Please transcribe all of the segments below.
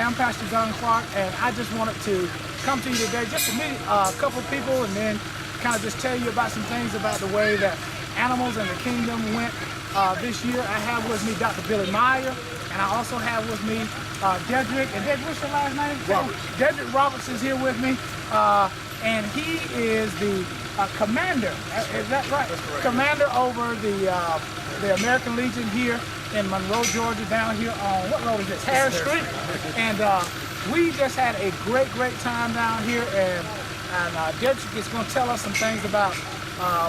Hi, I'm Pastor John Clark, and I just wanted to come to you today just to meet a couple of people and then kind of just tell you about some things about the way that Animals in the Kingdom went this year. I have with me Dr. Billy Meyer, and I also have with me Dedrick. And Dedrick, what's your last name? Roberts. Dedrick Roberts is here with me, and he is the commander. Is that right? That's correct. Commander over the American Legion here in Monroe, Georgia, down here on, what road is this? Harris Street. And we just had a great time down here, and Dedrick is going to tell us some things about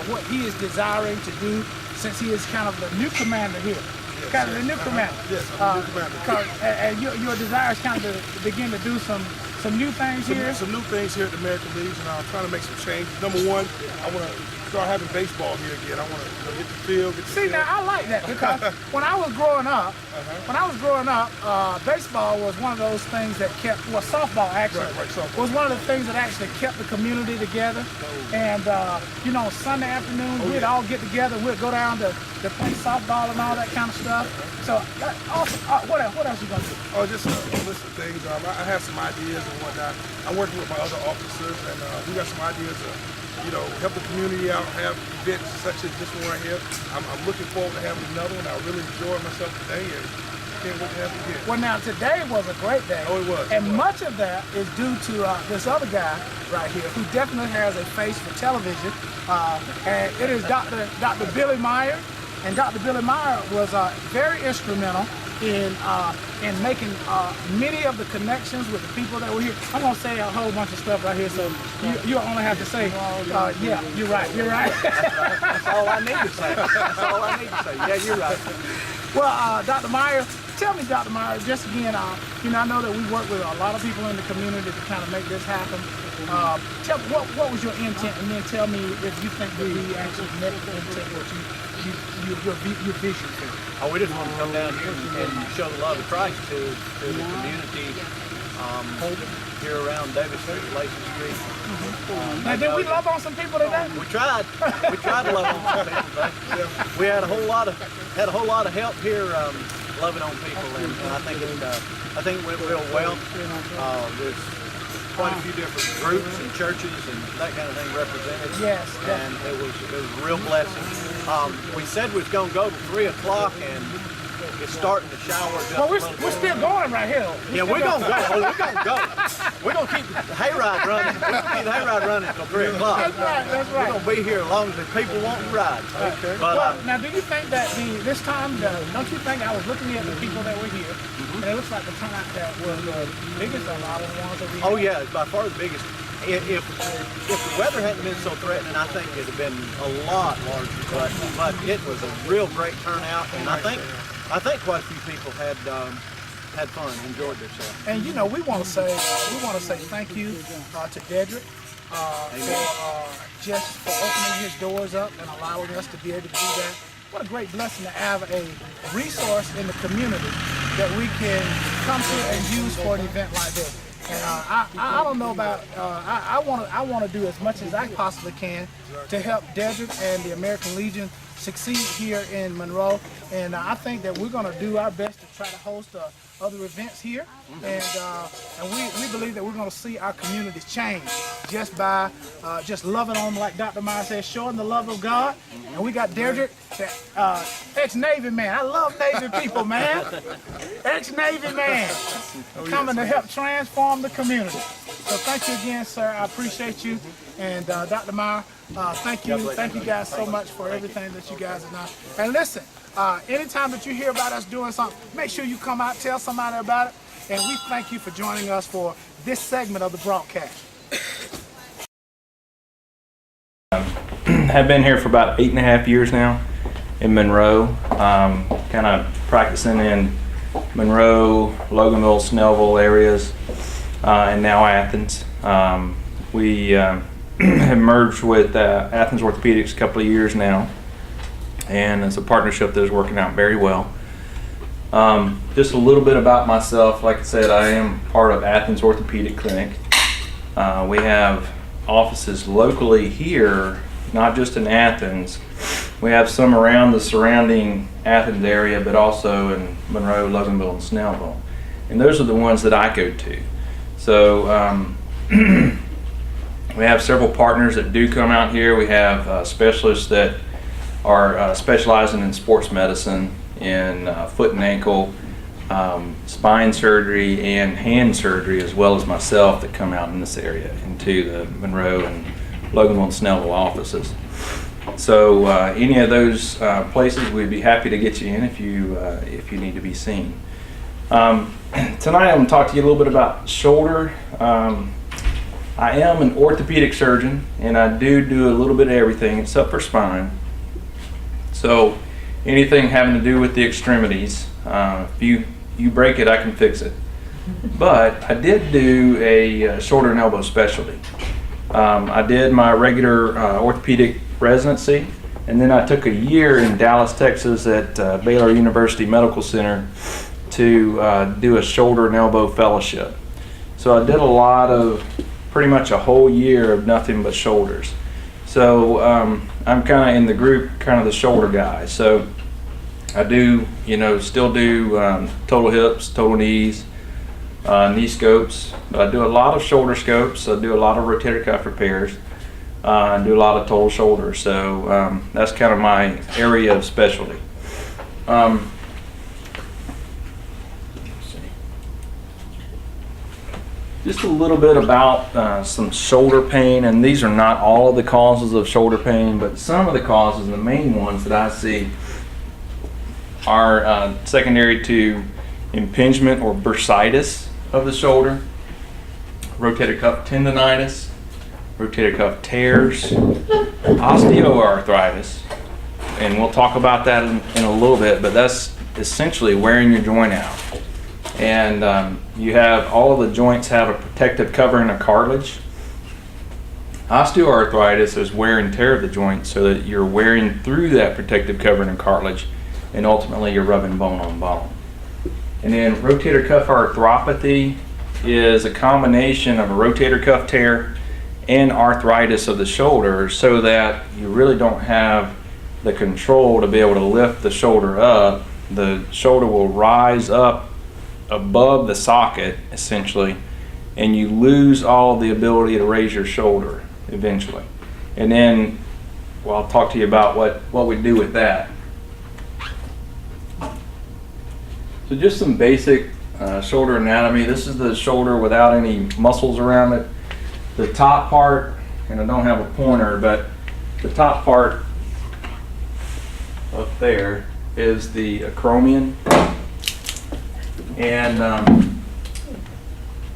what he is desiring to do since he is kind of the new commander here. Yes, kind of the new commander. Yes, I'm the new commander. And your desire is kind of to begin to do some new things here. Some new things here at the American Legion. I'm trying to make some changes. Number one, I want to start having baseball here again. I want to get the field. See, now I like that because when I was growing up, baseball was one of those things that kept, well, softball actually softball was one of the things that actually kept the community together. And you know, Sunday afternoon we'd all get together. We'd go down to play softball and all that kind of stuff. So, what else you gonna do? Oh, just a list of things. I have some ideas and whatnot. I'm working with my other officers, and we got some ideas of, help the community out, have events such as this one right here. I'm looking forward to having another one. I really enjoyed myself today, and can't wait to have it again. Well, now today was a great day. Oh, it was. And much of that is due to this other guy right here, who definitely has a face for television, and it is Dr. Billy Meyer. And Dr. Billy Meyer was very instrumental in making many of the connections with the people that were here. I'm gonna say a whole bunch of stuff right here, so you only have to say, yeah, you're right. That's all I need to say. Yeah, you're right. Well, Dr. Meyer, tell me, Dr. Meyer, just again, I know that we work with a lot of people in the community to kind of make this happen. Tell me, what was your intent, and then tell me if you think that we actually met the intent, what your vision for. Oh, we just want to come down here and show the love of Christ to the community here around Davis Street, Lacey Street. Now, did we love on some people today? We tried to love on some people today. We had a whole lot of help here loving on people, and I think it went real well. There's quite a few different groups and churches and that kind of thing represented. Yes. And it was a real blessing. We said we was going to go to 3 o'clock, and it's starting to shower. Well, we're still going right here. We're going to go. We're going to go. We're going to keep the hayride running. We're going to keep the hayride running until 3 o'clock. That's right. We're going to be here as long as the people want to ride. Okay. But, now, do you think that this time, don't you think, I was looking at the people that were here, and it looks like the turnout that was the biggest of all the ones that we had. oh yeah, it's by far the biggest. If the weather hadn't been so threatening, I think it'd have been a lot larger. But it was a real great turnout, and I think quite a few people had fun, enjoyed themselves. And we want to say thank you to Dedrick for opening his doors up and allowing us to be able to do that. What a great blessing to have a resource in the community that we can come to and use for an event like this. And I don't know about, I want to do as much as I possibly can to help Dedrick and the American Legion succeed here in Monroe. And I think that we're going to do our best to try to host other events here. And we believe that we're going to see our communities change just by just loving on, like Dr. Meyer says, showing the love of God. And we got Dedrick, ex-Navy man. I love Navy people, man. Ex-Navy man coming to help transform the community. So thank you again, sir. I appreciate you. And Dr. Meyer, thank you guys so much for everything that you guys have done. And listen, anytime that you hear about us doing something, make sure you come out, tell somebody about it. And we thank you for joining us for this segment of the broadcast. Have been here for about 8.5 years now in Monroe, kind of practicing in Monroe, Loganville, Snellville areas, and now Athens. We have merged with Athens Orthopedics a couple of years now, and it's a partnership that is working out very well. Just a little bit about myself. Like I said, I am part of Athens Orthopedic Clinic. We have offices locally here, not just in Athens. We have some around the surrounding Athens area, but also in Monroe, Loganville, and Snellville. and those are the ones that I go to. So we have several partners that do come out here. We have specialists that are specializing in sports medicine, in foot and ankle, spine surgery, and hand surgery, as well as myself, that come out in this area into the Monroe and Loganville and Snellville offices. So any of those places, we'd be happy to get you in if you need to be seen. Tonight I'm going to talk to you a little bit about shoulder. I am an orthopedic surgeon, and I do a little bit of everything except for spine. So anything having to do with the extremities, if you break it, I can fix it. But I did do a shoulder and elbow specialty. I did my regular orthopedic residency, and then I took a year in Dallas, Texas at Baylor University Medical Center to do a shoulder and elbow fellowship. So I did a lot of, pretty much a whole year of nothing but shoulders. So I'm kind of in the group, kind of the shoulder guy. So I do, still do total hips, total knees, knee scopes. I do a lot of shoulder scopes. I do a lot of rotator cuff repairs. I do a lot of total shoulder. So that's kind of my area of specialty. Just a little bit about some shoulder pain, and these are not all of the causes of shoulder pain, but some of the causes, and the main ones that I see are secondary to impingement or bursitis of the shoulder, rotator cuff tendonitis, rotator cuff tears, osteoarthritis, and we'll talk about that in a little bit, but that's essentially wearing your joint out. And you have, all of the joints have a protective covering of cartilage. Osteoarthritis is wear and tear of the joint, so that you're wearing through that protective covering of cartilage, and ultimately you're rubbing bone on bone. And then rotator cuff arthropathy is a combination of a rotator cuff tear and arthritis of the shoulder, so that you really don't have the control to be able to lift the shoulder up. The shoulder will rise up above the socket, essentially, and you lose all the ability to raise your shoulder eventually. And then, well, I'll talk to you about what we do with that. So just some basic shoulder anatomy. This is the shoulder without any muscles around it. The top part, and I don't have a pointer, but the top part up there is the acromion. And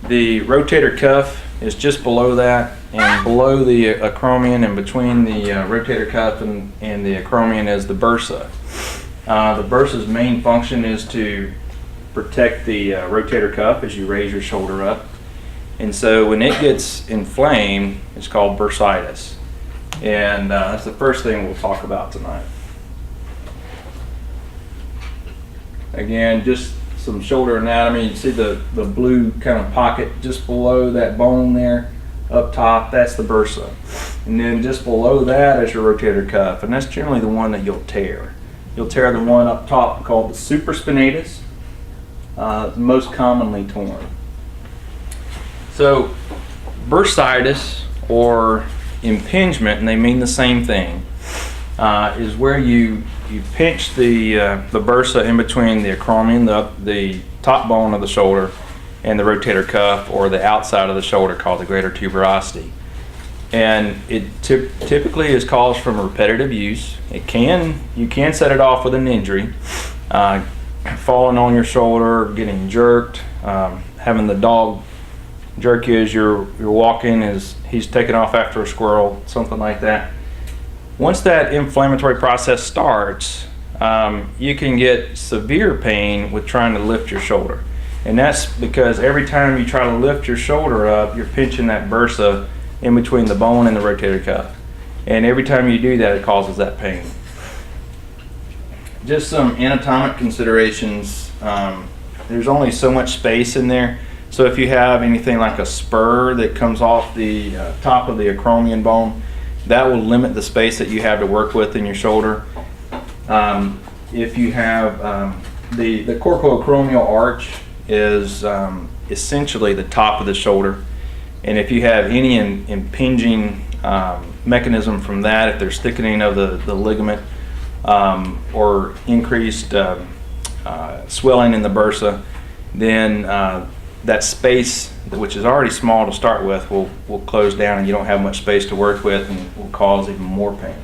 the rotator cuff is just below that, and below the acromion and between the rotator cuff and the acromion is the bursa. The bursa's main function is to protect the rotator cuff as you raise your shoulder up. And so when it gets inflamed, it's called bursitis. And that's the first thing we'll talk about tonight. Again, just some shoulder anatomy. You see the blue kind of pocket just below that bone there up top, that's the bursa. And then just below that is your rotator cuff, and that's generally the one that you'll tear. You'll tear the one up top called the supraspinatus, most commonly torn. So bursitis or impingement, and they mean the same thing, is where you pinch the bursa in between the acromion, the top bone of the shoulder, and the rotator cuff, or the outside of the shoulder, called the greater tuberosity. And it typically is caused from repetitive use. You can set it off with an injury, falling on your shoulder, getting jerked, having the dog jerk you as you're walking, as he's taking off after a squirrel, something like that. Once that inflammatory process starts, you can get severe pain with trying to lift your shoulder. And that's because every time you try to lift your shoulder up, you're pinching that bursa in between the bone and the rotator cuff. And every time you do that, it causes that pain. Just some anatomic considerations. There's only so much space in there. So if you have anything like a spur that comes off the top of the acromion bone, that will limit the space that you have to work with in your shoulder. If you have the coracoacromial arch is essentially the top of the shoulder. And if you have any impinging mechanism from that, if there's thickening of the ligament or increased swelling in the bursa, then that space, which is already small to start with, will close down, and you don't have much space to work with, and will cause even more pain.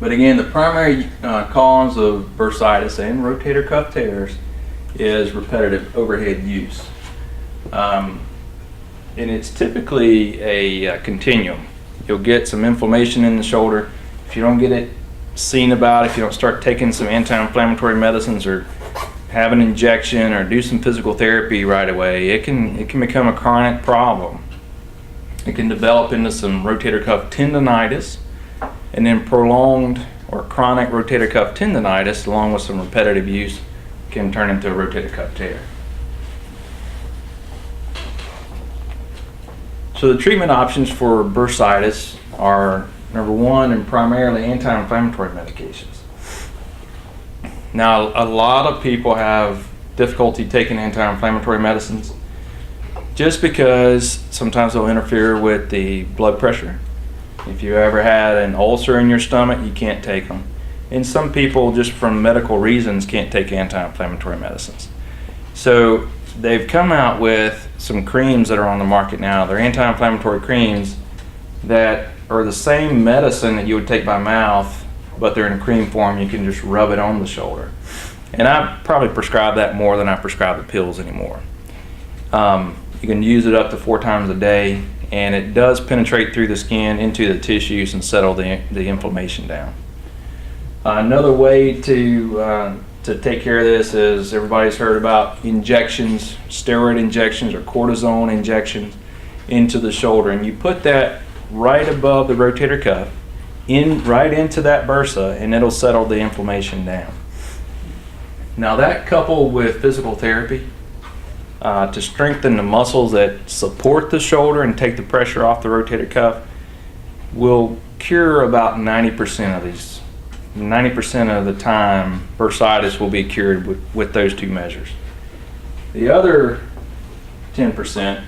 But again, the primary cause of bursitis and rotator cuff tears is repetitive overhead use. And it's typically a continuum. You'll get some inflammation in the shoulder. If you don't get it seen about, if you don't start taking some anti-inflammatory medicines or have an injection or do some physical therapy right away, it can become a chronic problem. It can develop into some rotator cuff tendonitis, and then prolonged or chronic rotator cuff tendonitis along with some repetitive use can turn into a rotator cuff tear. So the treatment options for bursitis are, number one, and primarily anti-inflammatory medications. Now, a lot of people have difficulty taking anti-inflammatory medicines just because sometimes they'll interfere with the blood pressure. If you ever had an ulcer in your stomach, you can't take them. And some people, just from medical reasons, can't take anti-inflammatory medicines. So they've come out with some creams that are on the market now. They're anti-inflammatory creams that are the same medicine that you would take by mouth, but they're in cream form. You can just rub it on the shoulder. And I probably prescribe that more than I prescribe the pills anymore. You can use it up to 4 times a day, and it does penetrate through the skin into the tissues and settle the inflammation down. Another way to take care of this is, everybody's heard about injections, steroid injections or cortisone injections into the shoulder, and you put that right above the rotator cuff, right into that bursa, and it'll settle the inflammation down. Now that, coupled with physical therapy to strengthen the muscles that support the shoulder and take the pressure off the rotator cuff, will cure about 90% of these. 90% of the time, bursitis will be cured with those two measures. The other 10%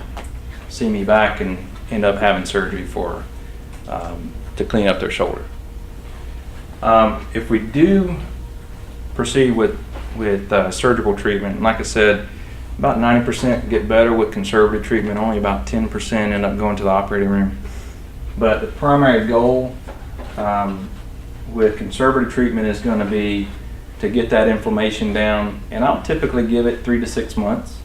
see me back and end up having surgery to clean up their shoulder. If we do proceed with surgical treatment, like I said, about 90% get better with conservative treatment. Only about 10% end up going to the operating room. But the primary goal with conservative treatment is going to be to get that inflammation down, and I'll typically give it 3 to 6 months.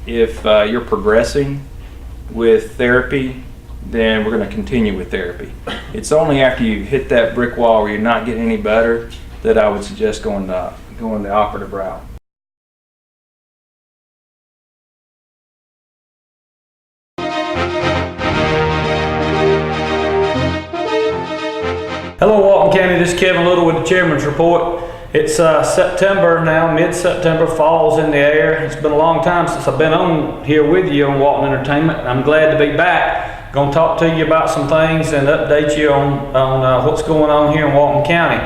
If you're progressing with therapy, then we're going to continue with therapy. It's only after you hit that brick wall where you're not getting any better that I would suggest going the operative route. Hello Walton County, this is Kevin Little with the Chairman's Report. It's September now, mid-September, fall's in the air. It's been a long time since I've been on here with you on Walton Entertainment. I'm glad to be back. Going to talk to you about some things and update you on what's going on here in Walton County.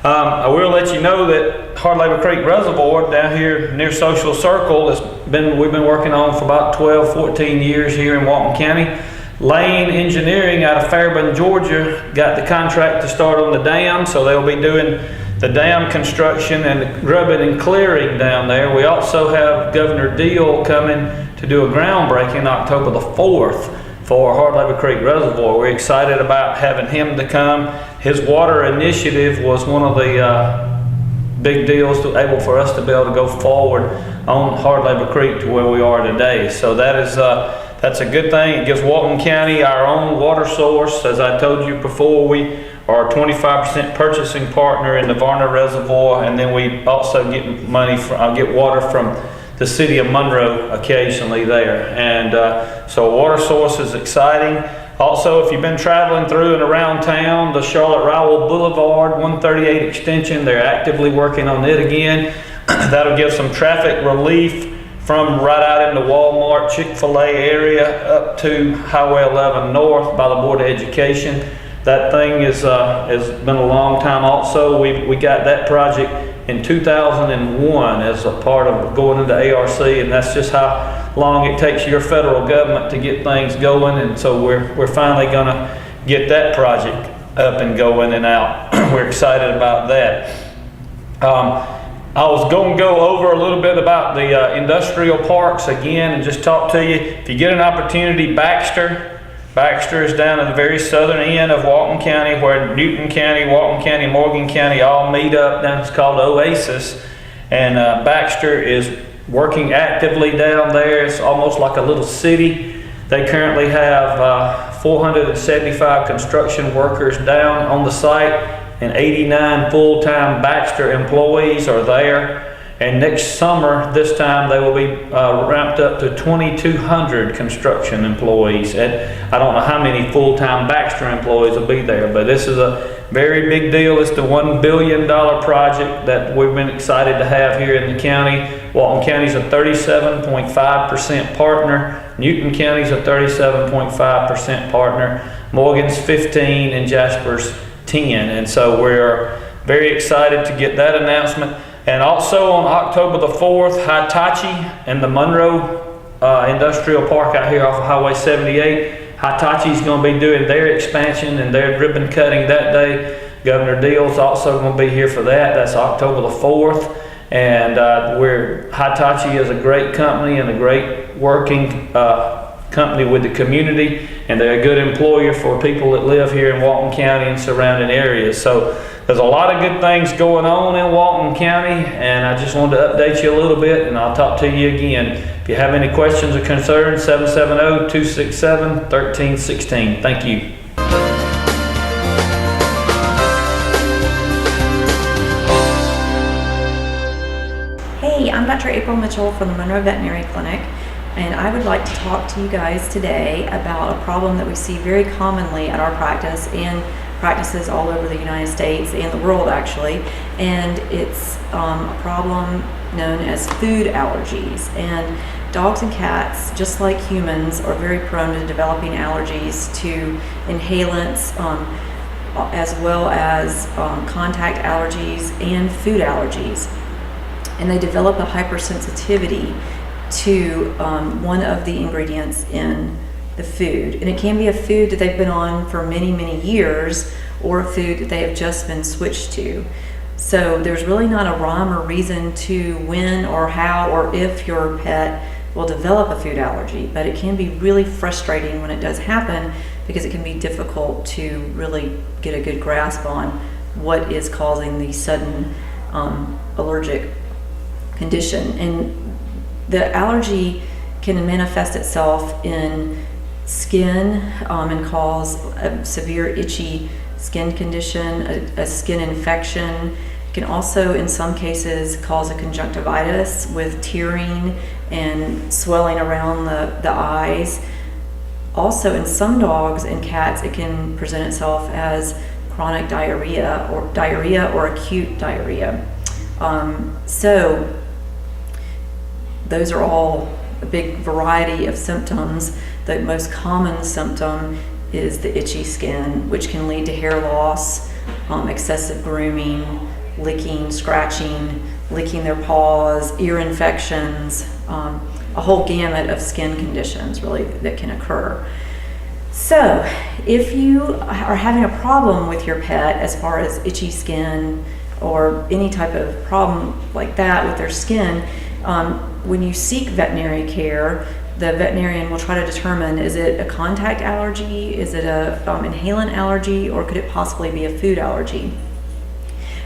I will let you know that Hard Labor Creek Reservoir down here near Social Circle we've been working on for about 12, 14 years here in Walton County. Lane Engineering out of Fairburn, Georgia got the contract to start on the dam, so they'll be doing the dam construction and the grubbing and clearing down there. We also have Governor Deal coming to do a groundbreaking October the 4th for Hard Labor Creek Reservoir. We're excited about having him to come. His water initiative was one of the big deals able for us to be able to go forward on Hard Labor Creek to where we are today. So that's a good thing. It gives Walton County our own water source. As I told you before, we are a 25% purchasing partner in the Varner Reservoir, and then we also get water from the city of Monroe occasionally there. And so water source is exciting. Also, if you've been traveling through and around town, the Charlotte-Rowell Boulevard 138 extension, they're actively working on it again. That'll give some traffic relief from right out in the Walmart, Chick-fil-A area up to Highway 11 North by the Board of Education. That thing has been a long time also. We got that project in 2001 as a part of going into ARC, and that's just how long it takes your federal government to get things going. And so we're finally going to get that project up and going and out. We're excited about that. I was going to go over a little bit about the industrial parks again and just talk to you. If you get an opportunity, Baxter is down at the very southern end of Walton County, where Newton County, Walton County, Morgan County all meet up. It's called Oasis, and Baxter is working actively down there. It's almost like a little city. They currently have 475 construction workers down on the site, and 89 full-time Baxter employees are there. And next summer, this time, they will be ramped up to 2,200 construction employees. And I don't know how many full-time Baxter employees will be there, but this is a very big deal. It's the $1 billion project that we've been excited to have here in the county. Walton County's a 37.5% partner. Newton County's a 37.5% partner. Morgan's 15 and Jasper's 10. And so we're very excited to get that announcement. And also on October the 4th, Hitachi and the Monroe Industrial Park out here off of Highway 78. Hitachi's going to be doing their expansion and their ribbon cutting that day. Governor Deal's also going to be here for that. That's October the 4th. And Hitachi is a great company and a great working company with the community, and they're a good employer for people that live here in Walton County and surrounding areas. So there's a lot of good things going on in Walton County, and I just wanted to update you a little bit, and I'll talk to you again. If you have any questions or concerns, 770-267-1316. Thank you. Hey, I'm Dr. April Mitchell from the Monroe Veterinary Clinic, and I would like to talk to you guys today about a problem that we see very commonly at our practice and practices all over the United States and the world actually, and it's a problem known as food allergies. And dogs and cats, just like humans, are very prone to developing allergies to inhalants, as well as contact allergies and food allergies. And they develop a hypersensitivity to one of the ingredients in the food. And it can be a food that they've been on for many, many years, or a food that they have just been switched to. So there's really not a rhyme or reason to when or how or if your pet will develop a food allergy, but it can be really frustrating when it does happen, because it can be difficult to really get a good grasp on what is causing the sudden allergic condition. And the allergy can manifest itself in skin and cause a severe itchy skin condition, a skin infection. It can also, in some cases, cause a conjunctivitis with tearing and swelling around the eyes. Also, in some dogs and cats, it can present itself as chronic diarrhea or acute diarrhea. So those are all a big variety of symptoms. The most common symptom is the itchy skin, which can lead to hair loss, excessive grooming, licking, scratching, licking their paws, ear infections, a whole gamut of skin conditions really that can occur. So if you are having a problem with your pet as far as itchy skin or any type of problem like that with their skin, when you seek veterinary care, the veterinarian will try to determine, is it a contact allergy, is it a inhalant allergy, or could it possibly be a food allergy?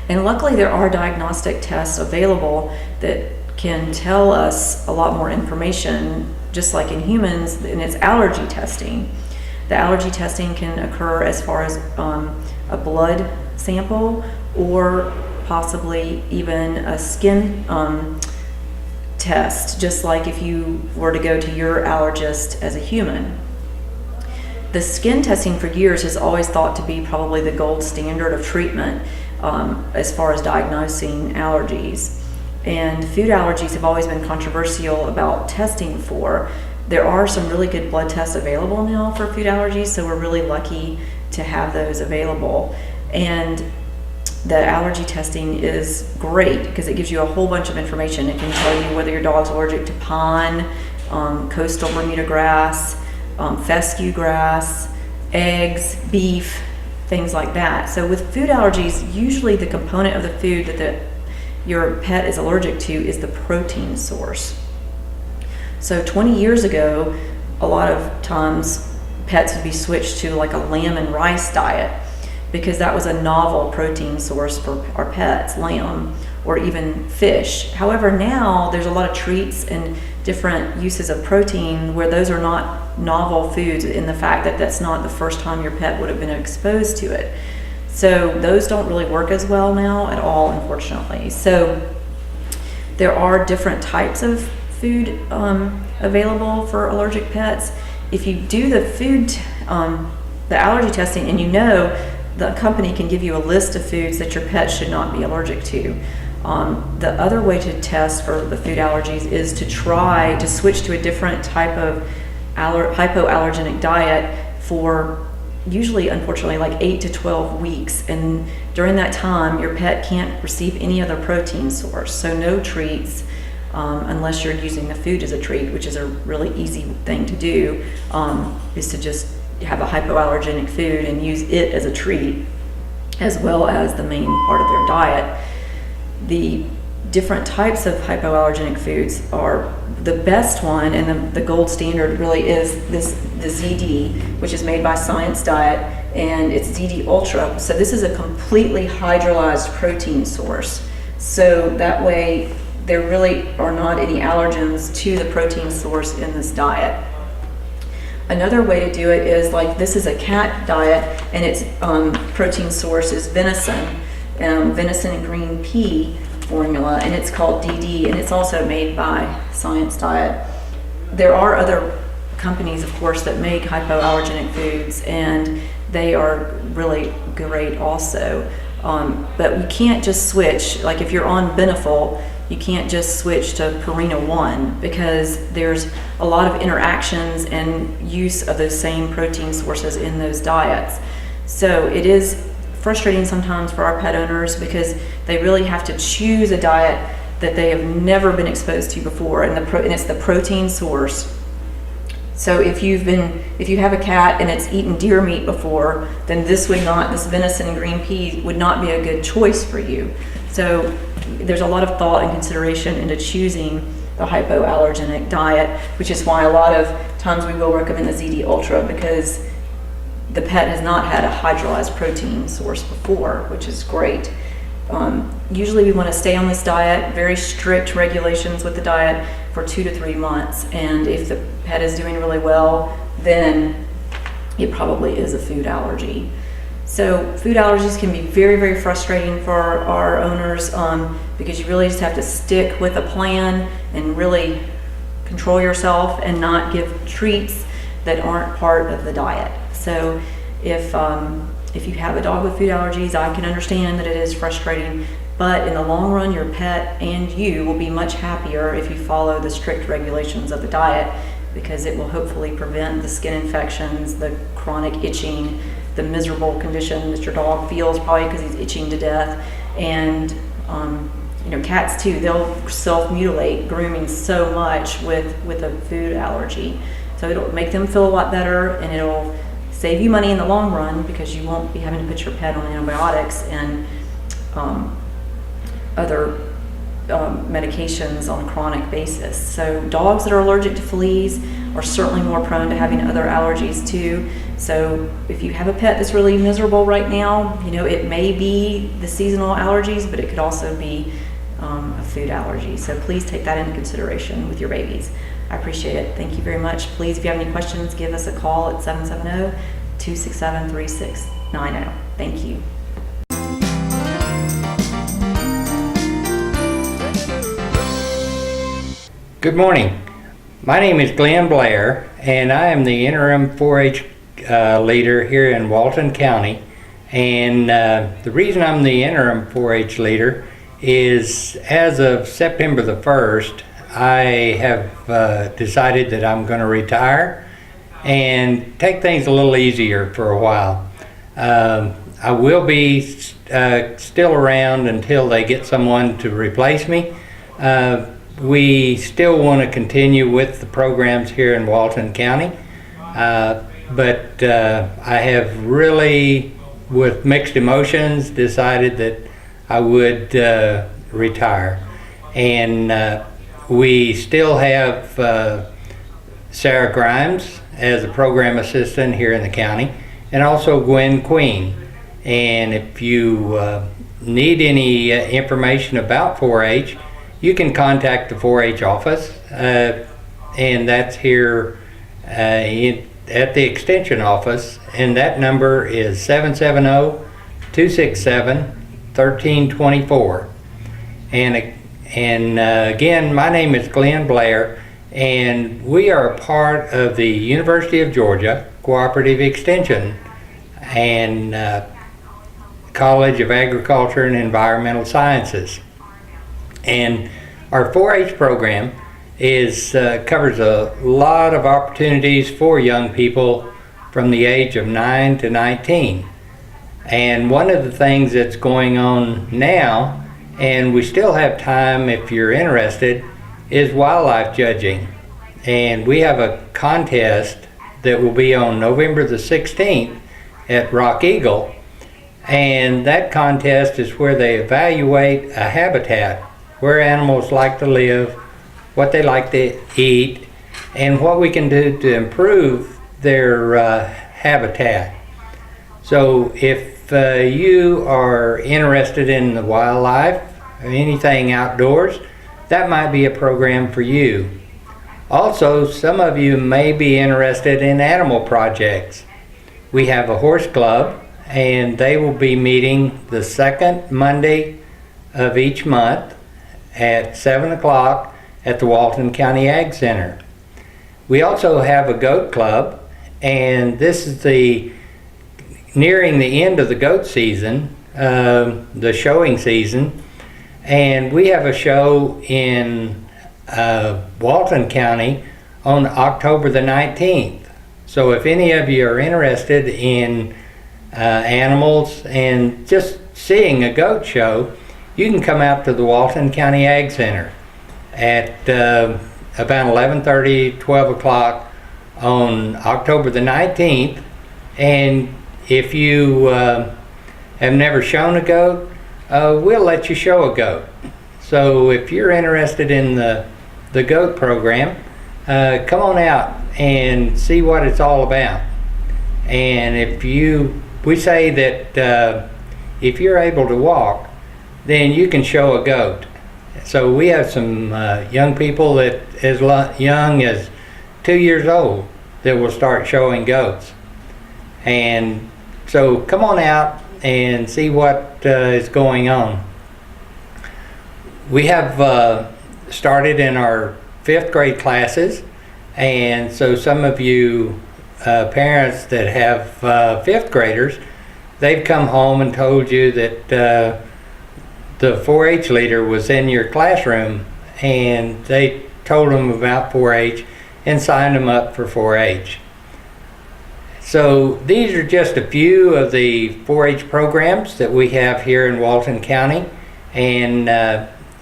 And luckily there are diagnostic tests available that can tell us a lot more information, just like in humans, and it's allergy testing. The allergy testing can occur as far as a blood sample, or possibly even a skin test, just like if you were to go to your allergist as a human. The skin testing for years has always thought to be probably the gold standard of treatment as far as diagnosing allergies. And food allergies have always been controversial about testing for. There are some really good blood tests available now for food allergies, so we're really lucky to have those available. And the allergy testing is great because it gives you a whole bunch of information. It can tell you whether your dog's allergic to pine, coastal Bermuda grass, fescue grass, eggs, beef, things like that. So with food allergies, usually the component of the food that your pet is allergic to is the protein source. So 20 years ago, a lot of times pets would be switched to like a lamb and rice diet because that was a novel protein source for our pets, lamb or even fish. However, now there's a lot of treats and different uses of protein where those are not novel foods in the fact that that's not the first time your pet would have been exposed to it. So those don't really work as well now at all, unfortunately. So there are different types of food available for allergic pets. If you do the the allergy testing, and you know the company can give you a list of foods that your pet should not be allergic to. The other way to test for the food allergies is to try to switch to a different type of hypoallergenic diet for usually, unfortunately, like 8 to 12 weeks. And during that time, your pet can't receive any other protein source. So no treats, unless you're using the food as a treat, which is a really easy thing to do, is to just have a hypoallergenic food and use it as a treat, as well as the main part of their diet. The different types of hypoallergenic foods are the best one, and the gold standard really is the ZD, which is made by Science Diet, and it's ZD Ultra. So this is a completely hydrolyzed protein source. So that way there really are not any allergens to the protein source in this diet. Another way to do it is, like, this is a cat diet, and its protein source is venison, venison and green pea formula, and it's called DD, and it's also made by Science Diet. There are other companies, of course, that make hypoallergenic foods, and they are really great also. But we can't just switch. Like if you're on Beneful, you can't just switch to Purina 1 because there's a lot of interactions and use of those same protein sources in those diets. So it is frustrating sometimes for our pet owners because they really have to choose a diet that they have never been exposed to before, and it's the protein source. So if you have a cat and it's eaten deer meat before, then this venison and green pea would not be a good choice for you. So there's a lot of thought and consideration into choosing the hypoallergenic diet, which is why a lot of times we will recommend the ZD Ultra, because the pet has not had a hydrolyzed protein source before, which is great. Usually we want to stay on this diet, very strict regulations with the diet for 2 to 3 months. And if the pet is doing really well, then it probably is a food allergy. So food allergies can be very, very frustrating for our owners because you really just have to stick with a plan and really control yourself and not give treats that aren't part of the diet. So if you have a dog with food allergies, I can understand that it is frustrating, but in the long run, your pet and you will be much happier if you follow the strict regulations of the diet, because it will hopefully prevent the skin infections, the chronic itching, the miserable condition that your dog feels probably because he's itching to death. And cats too, they'll self-mutilate grooming so much with a food allergy. So it'll make them feel a lot better, and it'll save you money in the long run because you won't be having to put your pet on antibiotics and other medications on a chronic basis. So dogs that are allergic to fleas are certainly more prone to having other allergies too. So if you have a pet that's really miserable right now, it may be the seasonal allergies, but it could also be a food allergy. So please take that into consideration with your babies. I appreciate it. Thank you very much. Please, if you have any questions, give us a call at 770-267-3690. Thank you. Good morning. My name is Glenn Blair, and I am the interim 4-H leader here in Walton County. And the reason I'm the interim 4-H leader is as of September the 1st, I have decided that I'm going to retire and take things a little easier for a while. I will be still around until they get someone to replace me. We still want to continue with the programs here in Walton County, but I have really, with mixed emotions, decided that I would retire. And we still have Sarah Grimes as a program assistant here in the county, and also Gwen Queen. And if you need any information about 4-H, you can contact the 4-H office, and that's here at the extension office, and that number is 770-267-1324. And again, my name is Glenn Blair, and we are a part of the University of Georgia Cooperative Extension and College of Agriculture and Environmental Sciences. And our 4-H program covers a lot of opportunities for young people from the age of 9 to 19. And one of the things that's going on now, and we still have time if you're interested, is wildlife judging. And we have a contest that will be on November the 16th at Rock Eagle. And that contest is where they evaluate a habitat, where animals like to live, what they like to eat, and what we can do to improve their habitat. So if you are interested in the wildlife, or anything outdoors, that might be a program for you. Also, some of you may be interested in animal projects. We have a horse club, and they will be meeting the second Monday of each month at 7 o'clock at the Walton County Ag Center. We also have a goat club, and this is nearing the end of the goat season, the showing season, and we have a show in Walton County on October the 19th. So if any of you are interested in animals and just seeing a goat show, you can come out to the Walton County Ag Center at about 11:30, 12 o'clock on October the 19th. And if you have never shown a goat, we'll let you show a goat. So if you're interested in the goat program, come on out and see what it's all about. And we say that if you're able to walk, then you can show a goat. So we have some young people that as young as 2 years old that will start showing goats. And so come on out and see what is going on. We have started in our 5th grade classes, and so some of you parents that have 5th graders, they've come home and told you that the 4-H leader was in your classroom, and they told them about 4-H and signed them up for 4-H. So these are just a few of the 4-H programs that we have here in Walton County. And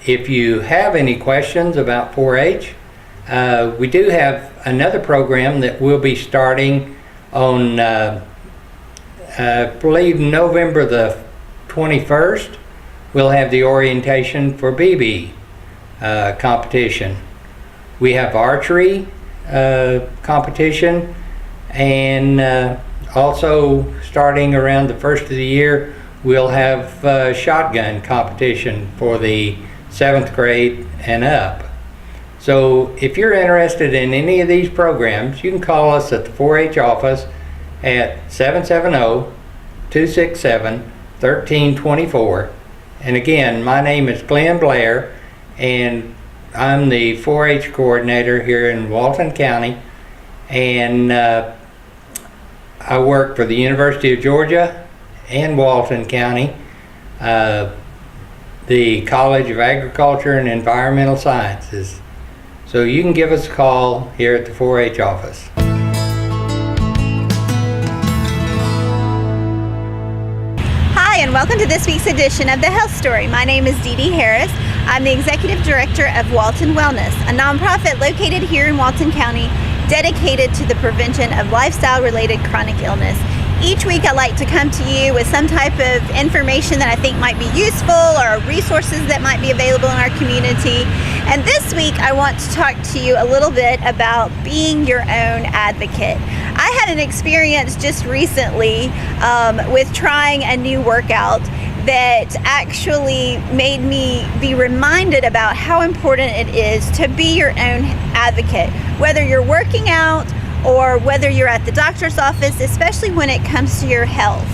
if you have any questions about 4-H, we do have another program that we'll be starting on, I believe, November the 21st. We'll have the orientation for BB competition. We have archery competition, and also starting around the first of the year, we'll have shotgun competition for the 7th grade and up. So if you're interested in any of these programs, you can call us at the 4-H office at 770-267-1324. And again, my name is Glenn Blair, and I'm the 4-H coordinator here in Walton County, and I work for the University of Georgia and Walton County, the College of Agriculture and Environmental Sciences. So you can give us a call here at the 4-H office. and welcome to this week's edition of The Health Story. My name is Dee Dee Harris. I'm the Executive Director of Walton Wellness, a nonprofit located here in Walton County dedicated to the prevention of lifestyle-related chronic illness. Each week I like to come to you with some type of information that I think might be useful or resources that might be available in our community. And this week I want to talk to you a little bit about being your own advocate. I had an experience just recently with trying a new workout that actually made me be reminded about how important it is to be your own advocate, whether you're working out or whether you're at the doctor's office, especially when it comes to your health.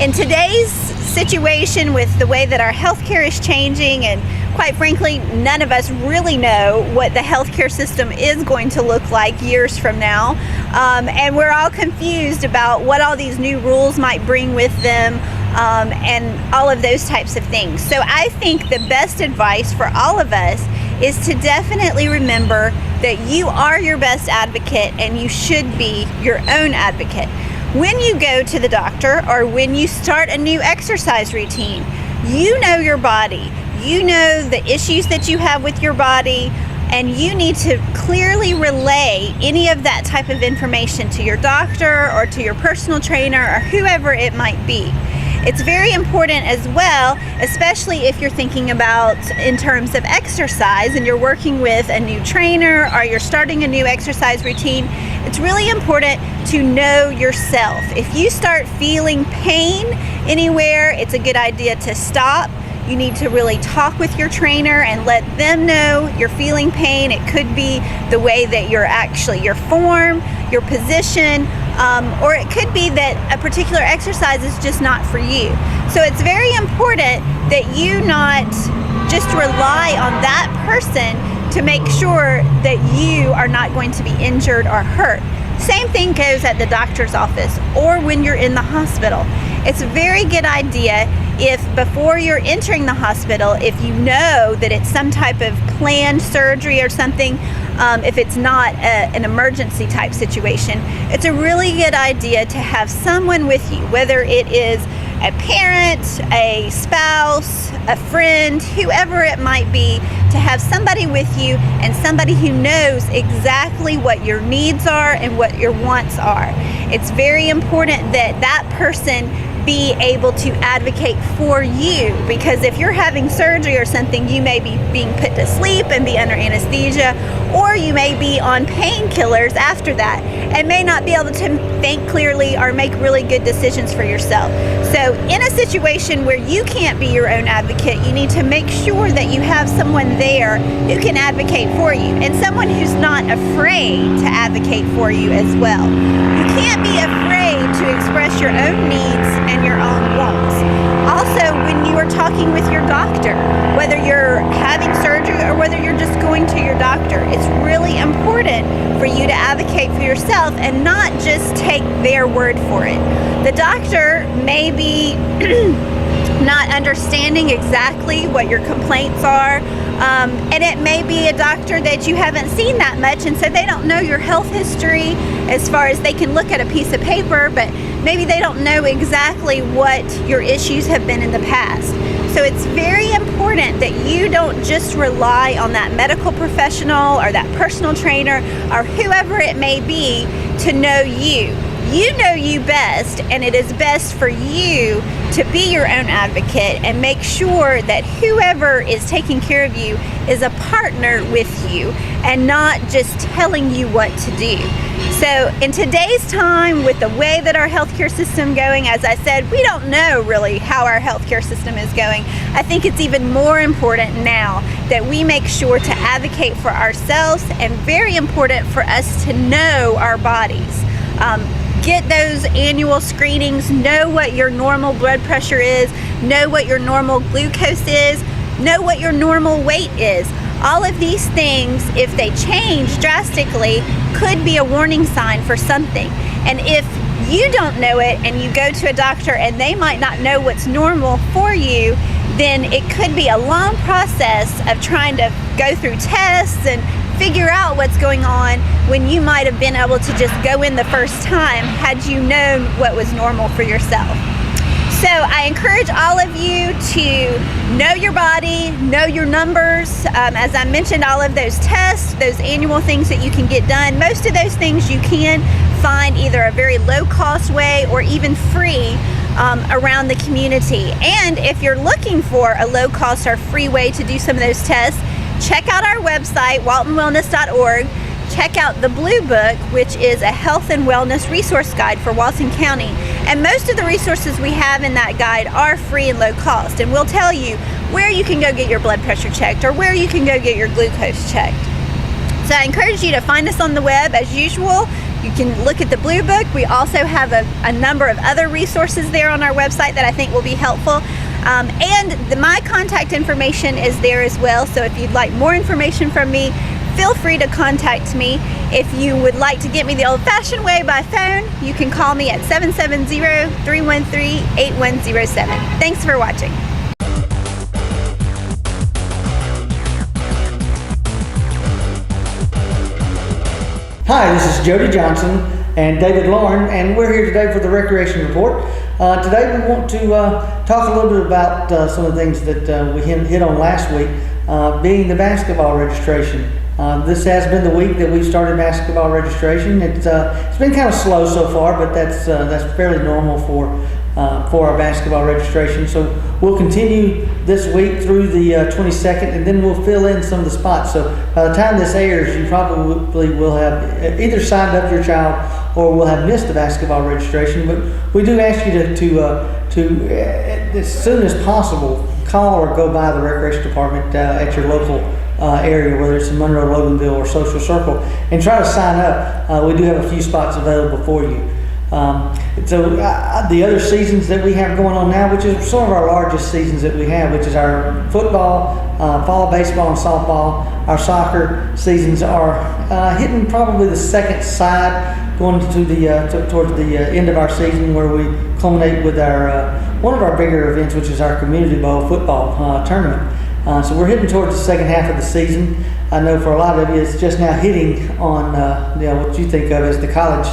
In today's situation with the way that our healthcare is changing, and quite frankly, none of us really know what the healthcare system is going to look like years from now. And we're all confused about what all these new rules might bring with them, and all of those types of things. So I think the best advice for all of us is to definitely remember that you are your best advocate and you should be your own advocate. When you go to the doctor or when you start a new exercise routine, you know your body, you know the issues that you have with your body, and you need to clearly relay any of that type of information to your doctor or to your personal trainer or whoever it might be. It's very important as well, especially if you're thinking about in terms of exercise and you're working with a new trainer or you're starting a new exercise routine. It's really important to know yourself. If you start feeling pain anywhere, it's a good idea to stop. You need to really talk with your trainer and let them know you're feeling pain. It could be the way that your form, your position, or it could be that a particular exercise is just not for you. So it's very important that you not just rely on that person to make sure that you are not going to be injured or hurt. Same thing goes at the doctor's office or when you're in the hospital. It's a very good idea if before you're entering the hospital, if you know that it's some type of planned surgery or something, if it's not an emergency type situation, it's a really good idea to have someone with you, whether it is a parent, a spouse, a friend, whoever it might be, to have somebody with you and somebody who knows exactly what your needs are and what your wants are. It's very important that that person be able to advocate for you, because if you're having surgery or something, you may be being put to sleep and be under anesthesia, or you may be on painkillers after that and may not be able to think clearly or make really good decisions for yourself. So in a situation where you can't be your own advocate, you need to make sure that you have someone there who can advocate for you, and someone who's not afraid to advocate for you as well. You can't be afraid to express your own needs and your own wants. Also, when you are talking with your doctor, whether you're having surgery or whether you're just going to your doctor, it's really important for you to advocate for yourself and not just take their word for it. The doctor may be not understanding exactly what your complaints are, and it may be a doctor that you haven't seen that much, and so they don't know your health history as far as they can look at a piece of paper, but maybe they don't know exactly what your issues have been in the past. So it's very important that you don't just rely on that medical professional or that personal trainer or whoever it may be to know you. You know you best, and it is best for you to be your own advocate and make sure that whoever is taking care of you is a partner with you and not just telling you what to do. So in today's time, with the way that our healthcare system going, as I said, we don't know really how our healthcare system is going. I think it's even more important now that we make sure to advocate for ourselves, and very important for us to know our bodies. Get those annual screenings, know what your normal blood pressure is, know what your normal glucose is, know what your normal weight is. All of these things, if they change drastically, could be a warning sign for something. And if you don't know it and you go to a doctor and they might not know what's normal for you, then it could be a long process of trying to go through tests and figure out what's going on when you might have been able to just go in the first time had you known what was normal for yourself. So I encourage all of you to know your body, know your numbers. As I mentioned, all of those tests, those annual things that you can get done, most of those things you can find either a very low cost way or even free around the community. And if you're looking for a low cost or free way to do some of those tests, check out our website, waltonwellness.org. Check out the Blue Book, which is a health and wellness resource guide for Walton County. And most of the resources we have in that guide are free and low cost. And we'll tell you where you can go get your blood pressure checked or where you can go get your glucose checked. So I encourage you to find us on the web as usual. You can look at the Blue Book. We also have a number of other resources there on our website that I think will be helpful. My contact information is there as well. So if you'd like more information from me, feel free to contact me. If you would like to get me the old-fashioned way by phone, you can call me at 770-313-8107. Thanks for watching. Hi, this is Jody Johnson and David Lauren, and we're here today for the Recreation Report. Today we want to talk a little bit about some of the things that we hit on last week, being the basketball registration. This has been the week that we've started basketball registration. It's been kind of slow so far, but that's fairly normal for our basketball registration. So we'll continue this week through the 22nd, and then we'll fill in some of the spots. So by the time this airs, you probably will have either signed up your child or will have missed the basketball registration. But we do ask you to as soon as possible, call or go by the Recreation Department at your local area, whether it's in Monroe, Loganville, or Social Circle, and try to sign up. We do have a few spots available for you. The other seasons that we have going on now, which is some of our largest seasons that we have, which is our football, fall baseball, and softball. Our soccer seasons are hitting probably the second side, going to towards the end of our season, where we culminate with our one of our bigger events, which is our Community Bowl football tournament. So we're heading towards the second half of the season. I know for a lot of you, it's just now hitting on what you think of as the college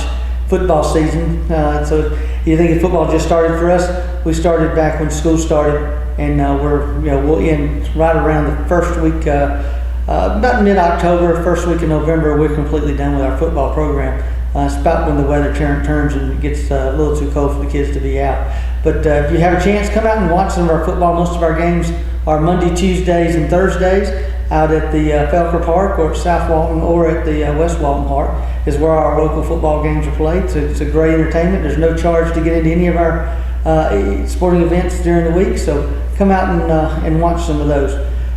football season. So you think football just started for us? We started back when school started, and we'll end right around the first week, about mid-October, first week in November. We're completely done with our football program. It's about when the weather turns and it gets a little too cold for the kids to be out. But if you have a chance, come out and watch some of our football. Most of our games are Monday, Tuesdays, and Thursdays out at the Felker Park or at South Walton or at the West Walton Park is where our local football games are played. So it's a great entertainment. There's no charge to get into any of our sporting events during the week. So come out and watch some of those.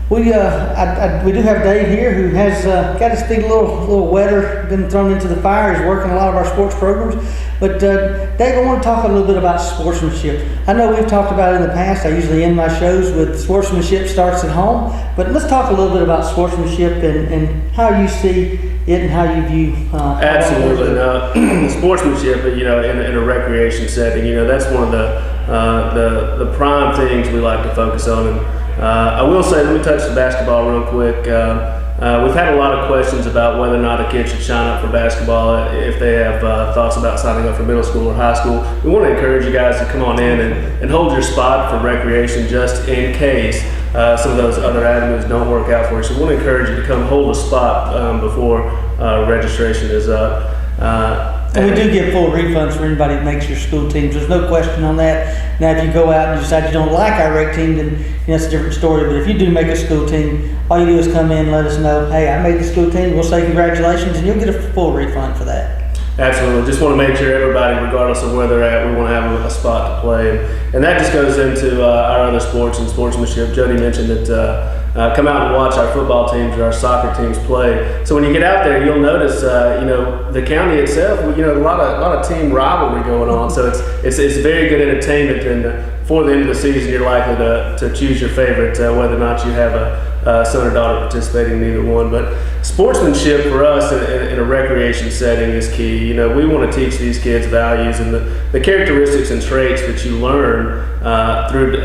We do have Dave here, who has got his feet a little wetter, been thrown into the fire. He's working a lot of our sports programs. But Dave, I want to talk a little bit about sportsmanship. I know we've talked about it in the past. I usually end my shows with sportsmanship starts at home. But let's talk a little bit about sportsmanship and how you see it and how you view. Absolutely, sportsmanship. In a recreation setting, that's one of the prime things we like to focus on. And I will say, let me touch the basketball real quick. We've had a lot of questions about whether or not a kid should sign up for basketball if they have thoughts about signing up for middle school or high school. We want to encourage you guys to come on in and hold your spot for recreation just in case some of those other avenues don't work out for you. So we want to encourage you to come hold a spot before registration is up. And we do give full refunds for anybody that makes your school teams. There's no question on that. Now, if you go out and you decide you don't like our rec team, then that's a different story. But if you do make a school team, all you do is come in and let us know, hey, I made the school team. We'll say congratulations, and you'll get a full refund for that. Absolutely. Just want to make sure everybody, regardless of where they're at, we want to have a spot to play. And that just goes into our other sports and sportsmanship. Jody mentioned that come out and watch our football teams or our soccer teams play. So when you get out there, you'll notice, the county itself, a lot of team rivalry going on. So it's very good entertainment. And before the end of the season, you're likely to choose your favorite, whether or not you have a son or daughter participating in either one. But sportsmanship for us in a recreation setting is key. We want to teach these kids values and the characteristics and traits that you learn through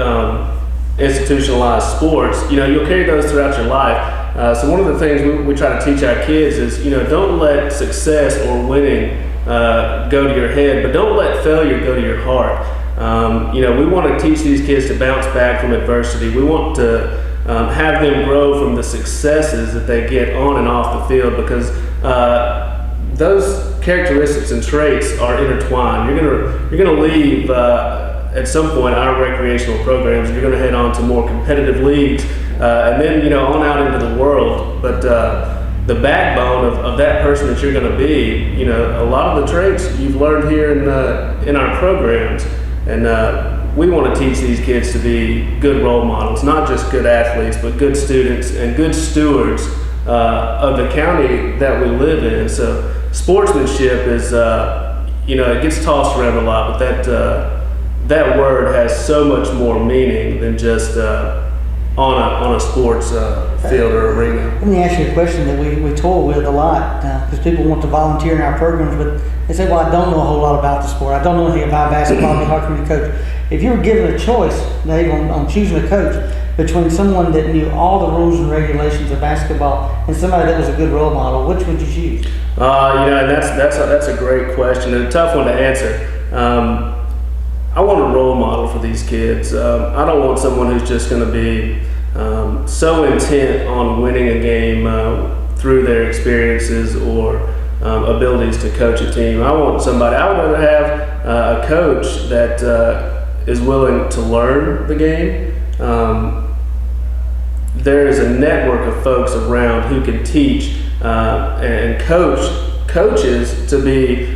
institutionalized sports. You'll carry those throughout your life. So one of the things we try to teach our kids is, don't let success or winning go to your head, but don't let failure go to your heart. We want to teach these kids to bounce back from adversity. We want to have them grow from the successes that they get on and off the field, because those characteristics and traits are intertwined. You're gonna leave at some point our recreational programs. You're gonna head on to more competitive leagues, and then on out into the world. But the backbone of that person that you're gonna be, a lot of the traits you've learned here in our programs, and we want to teach these kids to be good role models, not just good athletes, but good students and good stewards of the county that we live in. So sportsmanship is, it gets tossed around a lot, but that word has so much more meaning than just on a sports field or arena. Let me ask you a question that we toy with a lot, because people want to volunteer in our programs, but they say, well, I don't know a whole lot about the sport. I don't know anything about basketball. It'd be hard for me to coach. If you were given a choice, Dave, on choosing a coach between someone that knew all the rules and regulations of basketball and somebody that was a good role model, which would you choose? And that's a great question and a tough one to answer. I want a role model for these kids. I don't want someone who's just going to be so intent on winning a game through their experiences or abilities to coach a team. I want somebody. I would rather have a coach that is willing to learn the game. There is a network of folks around who can teach and coach coaches to be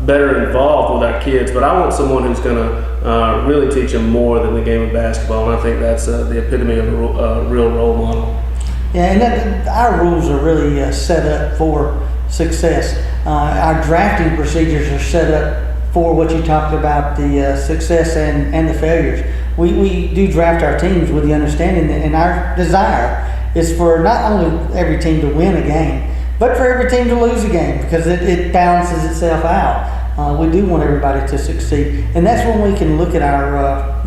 better involved with our kids, but I want someone who's going to really teach them more than the game of basketball, and I think that's the epitome of a real role model. Yeah, and our rules are really set up for success. Our drafting procedures are set up for what you talked about, the success and the failures. We do draft our teams with the understanding that, and our desire is for not only every team to win a game, but for every team to lose a game, because it balances itself out. We do want everybody to succeed, and that's when we can look at our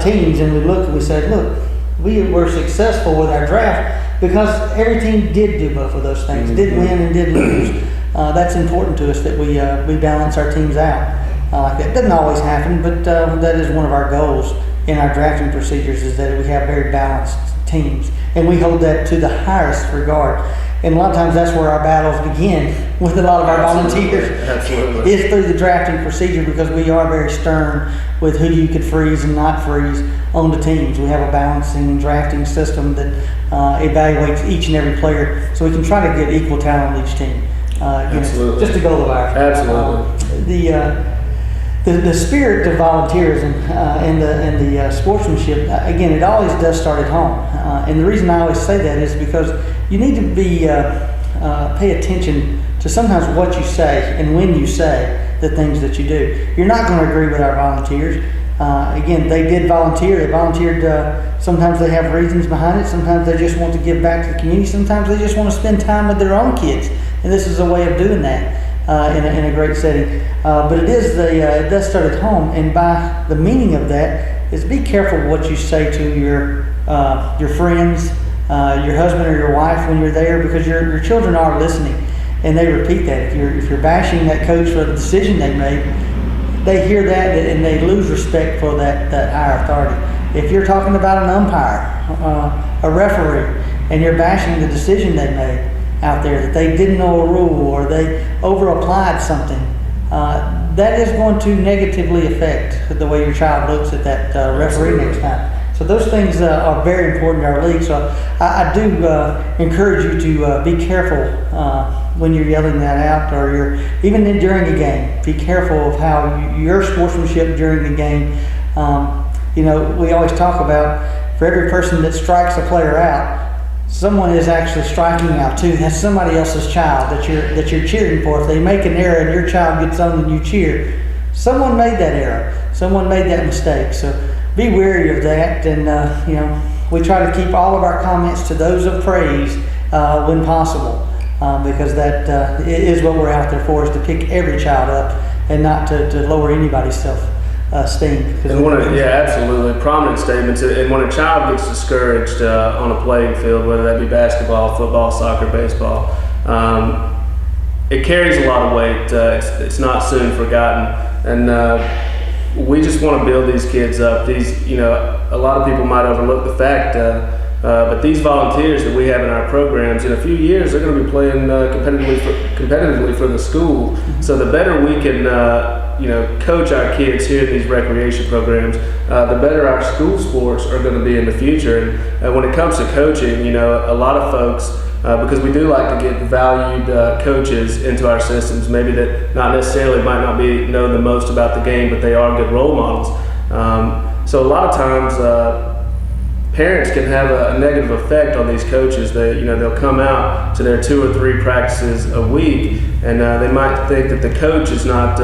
teams and we say, look, we were successful with our draft because every team did do both of those things, did win and did lose. That's important to us, that we balance our teams out. That doesn't always happen, but that is one of our goals in our drafting procedures, is that we have very balanced teams, and we hold that to the highest regard. And a lot of times that's where our battles begin with a lot of our volunteers. Absolutely. Is through the drafting procedure, because we are very stern with who you could freeze and not freeze on the teams. We have a balancing and drafting system that evaluates each and every player, so we can try to get equal talent on each team. Absolutely. Just a goal of ours. Absolutely. The spirit of volunteerism and the sportsmanship, again, it always does start at home. And the reason I always say that is because you need to be pay attention to sometimes what you say and when you say the things that you do. You're not going to agree with our volunteers. Again, they did volunteer. They volunteered. Sometimes they have reasons behind it. Sometimes they just want to give back to the community. Sometimes they just want to spend time with their own kids. And this is a way of doing that. In a great setting, but it does start at home, and by the meaning of that is be careful what you say to your friends, your husband or your wife when you're there, because your children are listening and they repeat that. If you're bashing that coach for the decision they made, they hear that and they lose respect for that higher authority. If you're talking about an umpire, a referee, and you're bashing the decision they made out there, that they didn't know a rule or they over-applied something, that is going to negatively affect the way your child looks at that referee next time. So those things are very important in our league. So I do encourage you to be careful when you're yelling that out, or even during a game. Be careful of how your sportsmanship during the game. We always talk about, for every person that strikes a player out, someone is actually striking out too. That's somebody else's child that you're cheering for. If they make an error and your child gets on and you cheer, someone made that error. Someone made that mistake. So be wary of that. And we try to keep all of our comments to those of praise when possible, because that is what we're out there for, is to pick every child up and not to lower anybody's self-esteem. Absolutely. Prominent statements. And when a child gets discouraged on a playing field, whether that be basketball, football, soccer, baseball, it carries a lot of weight. It's not soon forgotten. And we just want to build these kids up. These, you know, a lot of people might overlook the fact, but these volunteers that we have in our programs, in a few years, they're going to be playing competitively for the school. So the better we can, you know, coach our kids here in these recreation programs, the better our school sports are going to be in the future. And when it comes to coaching, you know, a lot of folks, because we do like to get valued coaches into our systems, maybe that not necessarily might not know the most about the game, but they are good role models. So a lot of times, parents can have a negative effect on these coaches. They'll come out to their 2 or 3 practices a week, and they might think that the coach is not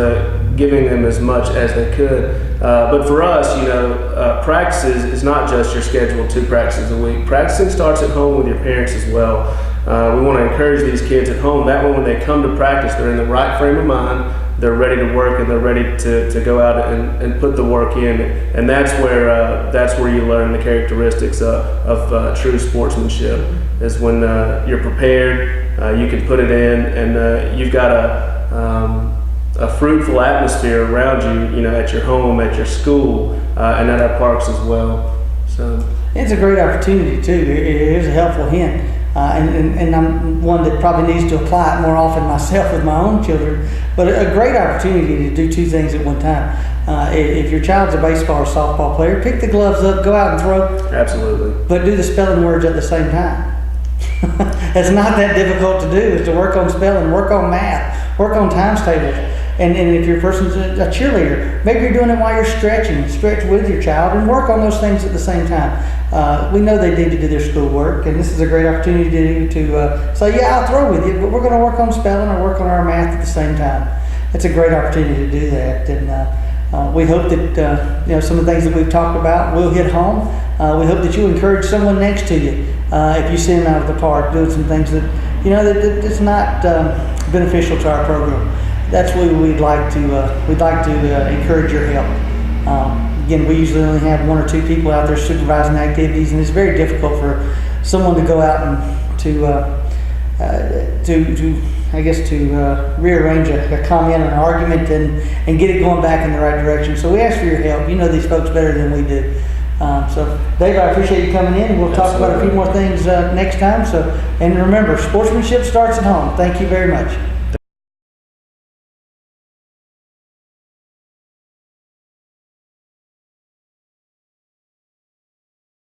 giving them as much as they could. But for us, you know, practices is not just your scheduled 2 practices a week. Practicing starts at home with your parents as well. We want to encourage these kids at home. That way, when they come to practice, they're in the right frame of mind. They're ready to work, and they're ready to go out and put the work in. And that's where you learn the characteristics of true sportsmanship. Is when you're prepared, you can put it in, and you've got a fruitful atmosphere around you. You know, at your home, at your school, and at our parks as well. So it's a great opportunity too. Here's a helpful hint. And I'm one that probably needs to apply it more often myself with my own children, but a great opportunity to do 2 things at one time. If your child's a baseball or softball player, pick the gloves up, go out and throw. Absolutely. But do the spelling words at the same time. It's not that difficult to do. Is to work on spelling, work on math, work on times tables. And if your person's a cheerleader, maybe you're doing it while you're stretching. Stretch with your child and work on those things at the same time. We know they need to do their schoolwork, and this is a great opportunity to say, yeah, I'll throw with you, but we're going to work on spelling or work on our math at the same time. It's a great opportunity to do that, and we hope that you know, some of the things that we've talked about will hit home. We hope that you encourage someone next to you if you see them out of the park doing some things that, you know, that it's not beneficial to our program. That's what we'd like to encourage your help. Again, we usually only have 1 or 2 people out there supervising activities, and it's very difficult for someone to go out and to rearrange a comment, an argument, and get it going back in the right direction. So we ask for your help. You know these folks better than we do. So Dave, I appreciate you coming in. We'll talk about a few more things next time. And remember, sportsmanship starts at home. Thank you very much.